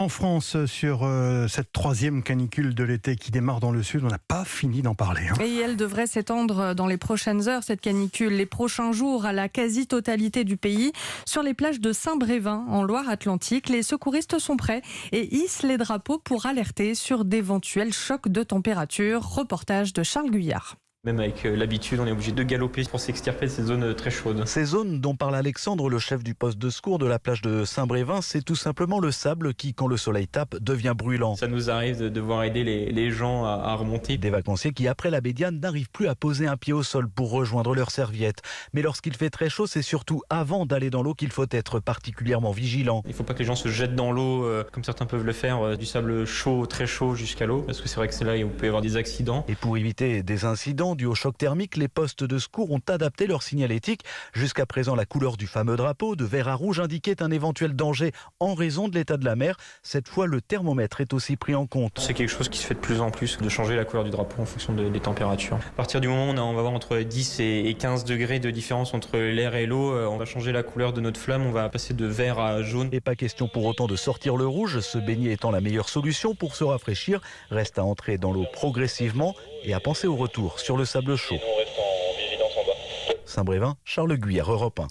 En France, sur cette troisième canicule de l'été qui démarre dans le sud, on n'a pas fini d'en parler. Et elle devrait s'étendre dans les prochaines heures, cette canicule, les prochains jours, à la quasi-totalité du pays. Sur les plages de Saint-Brévin, en Loire-Atlantique, les secouristes sont prêts et hissent les drapeaux pour alerter sur d'éventuels chocs de température. Reportage de Charles Guyard. Même avec l'habitude, on est obligé de galoper pour s'extirper de ces zones très chaudes. Ces zones dont parle Alexandre, le chef du poste de secours de la plage de Saint-Brévin, c'est tout simplement le sable qui, quand le soleil tape, devient brûlant. Ça nous arrive de devoir aider les gens à remonter. Des vacanciers qui, après la baie Diane, n'arrivent plus à poser un pied au sol pour rejoindre leur serviette. Mais lorsqu'il fait très chaud, c'est surtout avant d'aller dans l'eau qu'il faut être particulièrement vigilant. Il ne faut pas que les gens se jettent dans l'eau, comme certains peuvent le faire, du sable chaud, très chaud jusqu'à l'eau, parce que c'est vrai que c'est là où il peut y avoir des accidents. Et pour éviter des incidents dus au choc thermique, les postes de secours ont adapté leur signalétique. Jusqu'à présent, la couleur du fameux drapeau de vert à rouge indiquait un éventuel danger en raison de l'état de la mer. Cette fois, le thermomètre est aussi pris en compte. C'est quelque chose qui se fait de plus en plus, de changer la couleur du drapeau en fonction des températures. À partir du moment où on va avoir entre 10 et 15 degrés de différence entre l'air et l'eau, on va changer la couleur de notre flamme, on va passer de vert à jaune. Et pas question pour autant de sortir le rouge, se baigner étant la meilleure solution pour se rafraîchir. Reste à entrer dans l'eau progressivement et à penser au retour sur le sable chaud. Saint-Brévin, Charles Guyard, Europe 1.